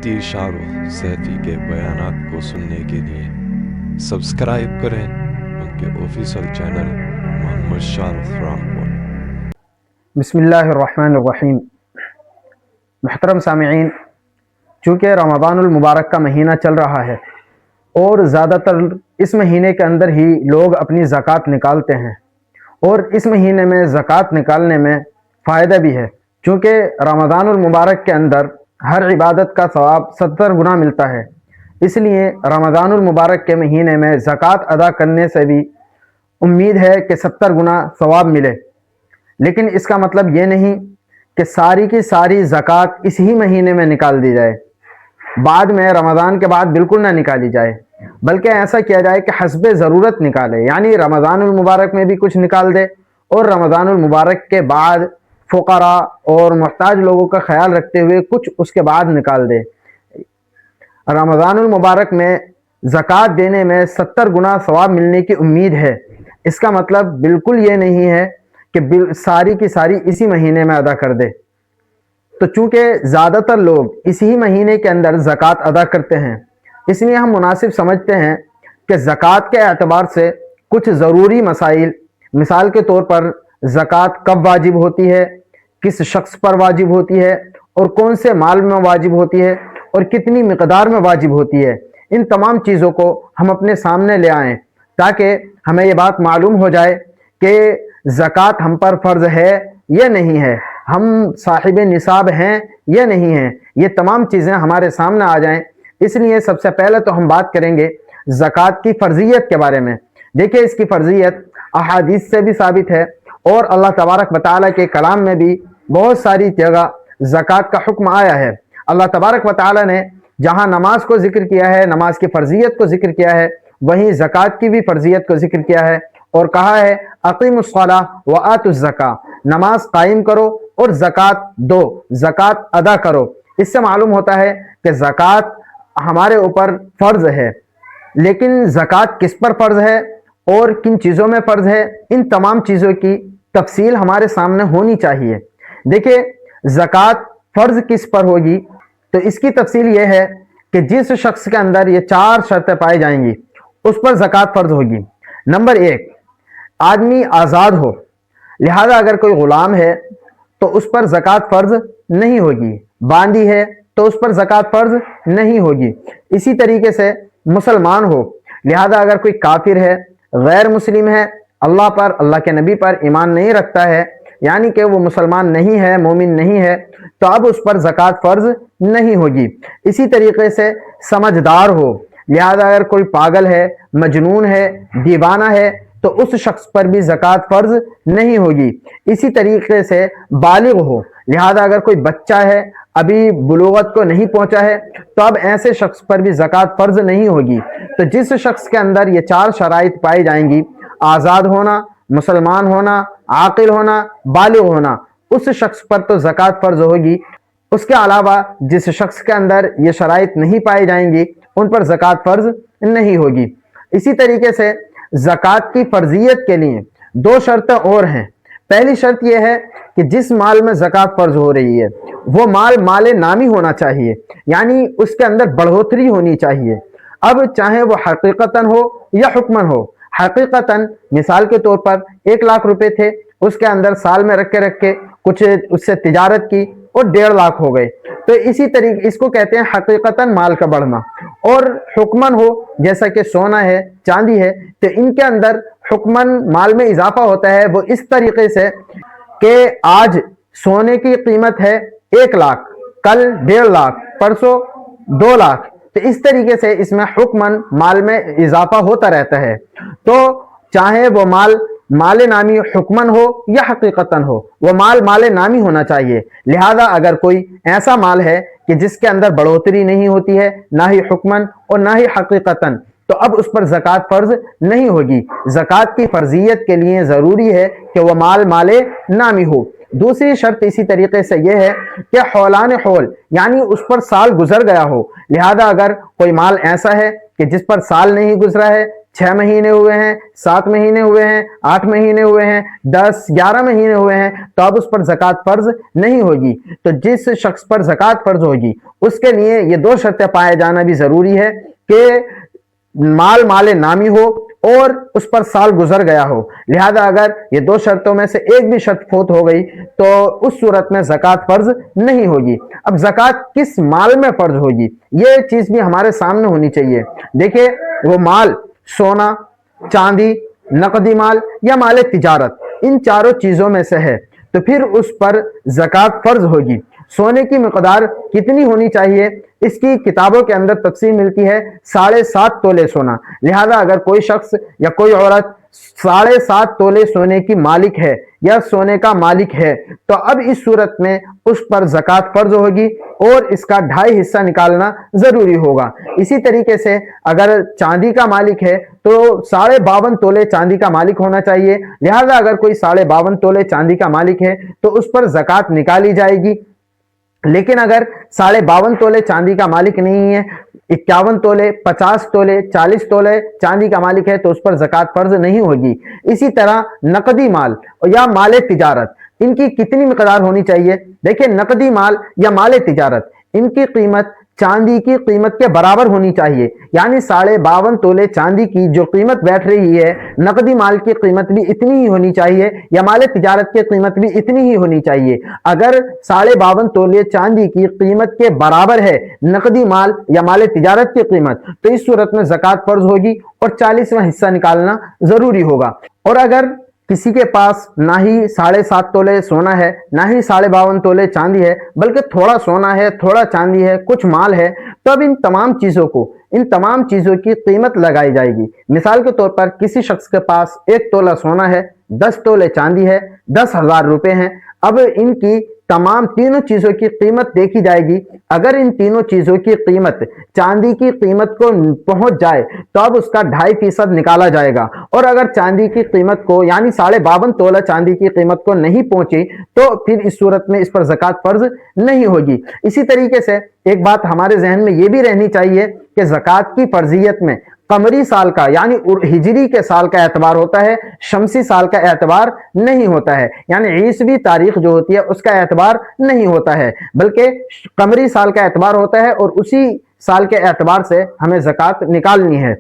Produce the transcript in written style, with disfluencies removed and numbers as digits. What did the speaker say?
मुफ्ती शाहरुख सैफी के बयानात को सुनने के लिए सब्सक्राइब करें उनके ऑफिशियल चैनल मोहम्मद शाहरुख रामपुर। बिस्मिल्लाहिर्रहमानिर्रहीम। मुहतरम सामिईन, चूँकि रमज़ानुल मुबारक का महीना चल रहा है और ज़्यादातर इस महीने के अंदर ही लोग अपनी ज़कात निकालते हैं और इस महीने में ज़कात निकालने में फ़ायदा भी है, चूँकि रमज़ानुल मुबारक के अंदर हर इबादत का सवाब 70 गुना मिलता है। इसलिए रमज़ानुल मुबारक के महीने में ज़कात अदा करने से भी उम्मीद है कि 70 गुना सवाब मिले। लेकिन इसका मतलब ये नहीं कि सारी की सारी ज़कात इस ही महीने में निकाल दी जाए, बाद में रमज़ान के बाद बिल्कुल ना निकाली जाए, बल्कि ऐसा किया जाए कि हस्बे ज़रूरत निकाले, यानी रमज़ानुल मुबारक में भी कुछ निकाल दे और रमज़ानुल मुबारक के बाद फ़ुक़रा और मुहताज लोगों का ख्याल रखते हुए कुछ उसके बाद निकाल दे। रमज़ानुल मुबारक में ज़कात देने में 70 गुना सवाब मिलने की उम्मीद है। इसका मतलब बिल्कुल ये नहीं है कि सारी की सारी इसी महीने में अदा कर दे। तो चूँकि ज़्यादातर लोग इसी महीने के अंदर ज़कात अदा करते हैं, इसलिए हम मुनासिब समझते हैं कि ज़कात के एतबार से कुछ ज़रूरी मसाइल, मिसाल के तौर पर ज़कात कब वाजिब होती है, किस शख्स पर वाजिब होती है और कौन से माल में वाजिब होती है और कितनी मिकदार में वाजिब होती है, इन तमाम चीज़ों को हम अपने सामने ले आएँ ताकि हमें ये बात मालूम हो जाए कि ज़कात हम पर फ़र्ज़ है या नहीं है, हम साहिब निसाब हैं या नहीं हैं। ये तमाम चीज़ें हमारे सामने आ जाएं। इसलिए सबसे पहले तो हम बात करेंगे ज़कात की फ़र्ज़ियत के बारे में। देखिए, इसकी फ़र्ज़ियत अहादीस से भी साबित है और अल्लाह तबारक व तआला के कलाम में भी बहुत सारी जगह ज़कात का हुक्म आया है। अल्लाह तबारक व तआला ने जहाँ नमाज को ज़िक्र किया है, नमाज की फ़र्ज़ियत को ज़िक्र किया है, वहीं ज़कात की भी फ़र्ज़ियत को ज़िक्र किया है और कहा है अक़ीमुस्सलाह व आतुज़्ज़का, नमाज कायम करो और ज़कात दो, ज़कात अदा करो। इससे मालूम होता है कि ज़कात हमारे ऊपर फ़र्ज़ है। लेकिन ज़कात किस पर फ़र्ज़ है और किन चीज़ों में फ़र्ज़ है, इन तमाम चीज़ों की तफसील हमारे सामने होनी चाहिए। देखिए, ज़कात फ़र्ज़ किस पर होगी, तो इसकी तफसील ये है कि जिस शख्स के अंदर ये 4 शर्तें पाई जाएंगी उस पर ज़कात फ़र्ज़ होगी। नंबर 1, आदमी आज़ाद हो, लिहाजा अगर कोई ग़ुलाम है तो उस पर ज़कात फ़र्ज़ नहीं होगी, बांदी है तो उस पर ज़कात फ़र्ज़ नहीं होगी। इसी तरीके से मुसलमान हो, लिहाजा अगर कोई काफिर है, गैर मुस्लिम है, अल्लाह पर, अल्लाह के नबी पर ईमान नहीं रखता है, यानी कि वो मुसलमान नहीं है, मोमिन नहीं है, तो अब उस पर ज़कात फ़र्ज़ नहीं होगी। इसी तरीके से समझदार हो, लिहाजा अगर कोई पागल है, मजनून है, दीवाना है, तो उस शख्स पर भी ज़कात फ़र्ज़ नहीं होगी। इसी तरीके से बालिग हो, लिहाजा अगर कोई बच्चा है, अभी बुलूगत को नहीं पहुंचा है, तो अब ऐसे शख्स पर भी ज़कात फ़र्ज़ नहीं होगी। तो जिस शख्स के अंदर ये 4 शराइत पाई जाएंगी, आज़ाद होना, मुसलमान होना, आकिल होना, बालिग होना, उस शख्स पर तो ज़कात फ़र्ज़ होगी। उसके अलावा जिस शख्स के अंदर ये शराइत नहीं पाई जाएंगी, उन पर ज़कात फ़र्ज़ नहीं होगी। इसी तरीके से ज़कात की फ़र्ज़ियत के लिए 2 शर्तें और हैं। पहली शर्त यह है कि जिस माल में ज़कात फ़र्ज़ हो रही है वो माल माले नामी होना चाहिए, यानी उसके अंदर बढ़ोतरी होनी चाहिए। अब चाहे वो हकीकतन हो या हुक्मन हो। हकीकतन मिसाल के तौर पर 1 लाख रुपए थे, उसके अंदर साल में रख के कुछ उससे तिजारत की और 1.5 लाख हो गए, तो इसी तरीके इसको कहते हैं हकीकतन माल का बढ़ना। और हुक्मन हो, जैसा कि सोना है, चांदी है, तो इनके अंदर हुक्मन माल में इजाफा होता है। वो इस तरीके से कि आज सोने की कीमत है 1 लाख, कल 1.5 लाख, परसों 2 लाख, तो इस तरीके से इसमें हुक्मन माल में इजाफा होता रहता है। तो चाहे वो माल माले नामी हुक्मन हो या हकीकतन हो, वो माल माले नामी होना चाहिए। लिहाजा अगर कोई ऐसा माल है कि जिसके अंदर बढ़ोतरी नहीं होती है, ना ही हुक्मन और ना ही हकीकतन, तो अब उस पर ज़कात फ़र्ज़ नहीं होगी। ज़कात की फ़र्ज़ियत के लिए ज़रूरी है कि वह माल माले नामी हो। दूसरी शर्त इसी तरीके से यह है कि हौलान हौल, यानी उस पर साल गुजर गया हो। लिहाजा अगर कोई माल ऐसा है कि जिस पर साल नहीं गुजरा है, 6 महीने हुए हैं, 7 महीने हुए हैं, 8 महीने हुए हैं, 10, 11 महीने हुए हैं, तो अब उस पर ज़कात फर्ज नहीं होगी। तो जिस शख्स पर ज़कात फर्ज होगी उसके लिए ये 2 शर्तें पाए जाना भी जरूरी है कि माल माले नामी हो और उस पर साल गुजर गया हो। लिहाजा अगर ये 2 शर्तों में से एक भी शर्त फौत हो गई तो उस सूरत में ज़कात फर्ज नहीं होगी। अब ज़कात किस माल में फर्ज होगी ये चीज भी हमारे सामने होनी चाहिए। देखिए, वो माल सोना, चांदी, नकदी माल या माल तिजारत, इन चारों चीजों में से है तो फिर उस पर ज़कात फर्ज होगी। सोने की मिकदार कितनी होनी चाहिए इसकी किताबों के अंदर तफसील मिलती है, 7.5 तोले सोना। लिहाजा अगर कोई शख्स या कोई औरत 7.5 तोले सोने की मालिक है या सोने का मालिक है तो अब इस सूरत में उस पर ज़कात फर्ज होगी और इसका 2.5 हिस्सा निकालना जरूरी होगा। इसी तरीके से अगर चांदी का मालिक है तो 52.5 तोले चांदी का मालिक होना चाहिए। लिहाजा अगर कोई 52.5 तोले चांदी का मालिक है तो उस पर ज़कात निकाली जाएगी। लेकिन अगर 52.5 तोले चांदी का मालिक नहीं है, 51 तोले, 50 तोले, 40 तोले चांदी का मालिक है तो उस पर ज़कात फर्ज नहीं होगी। इसी तरह नकदी माल या माल तिजारत, इनकी कितनी मिकदार होनी चाहिए? देखिए, नकदी माल या माल तिजारत इनकी कीमत चांदी की कीमत के बराबर होनी चाहिए, यानी 52.5 तोले चांदी की जो कीमत बैठ रही है नकदी माल की कीमत भी इतनी ही होनी चाहिए या माल तिजारत की कीमत भी इतनी ही होनी चाहिए। अगर 52.5 तोले चांदी की कीमत के बराबर है नकदी माल या माल तिजारत की कीमत तो इस सूरत में ज़कात फर्ज होगी और 40वां हिस्सा निकालना जरूरी होगा। और अगर किसी के पास ना ही 7.5 तोले सोना है, ना ही 52.5 तोले चांदी है, बल्कि थोड़ा सोना है, थोड़ा चांदी है, कुछ माल है, तो अब इन तमाम चीजों की कीमत लगाई जाएगी। मिसाल के तौर पर किसी शख्स के पास 1 तोला सोना है, 10 तोले चांदी है, 10,000 रुपए हैं। अब इनकी तमाम तीनों चीजों की कीमत देखी जाएगी। अगर इन तीनों चीजों की कीमत चांदी की कीमत को पहुंच जाए तो अब उसका 2.5% निकाला जाएगा। और अगर चांदी की कीमत को यानी 52.5 तोला चांदी की कीमत को नहीं पहुंची तो फिर इस सूरत में इस पर ज़कात फर्ज नहीं होगी। इसी तरीके से एक बात हमारे जहन में यह भी रहनी चाहिए कि ज़कात की फर्जियत में कमरी साल का यानी हिजरी के साल का एतबार होता है, शमसी साल का एतबार नहीं होता है, यानी ईसवी तारीख जो होती है उसका एतबार नहीं होता है, बल्कि कमरी साल का एतबार होता है और उसी साल के एतबार से हमें ज़कात निकालनी है।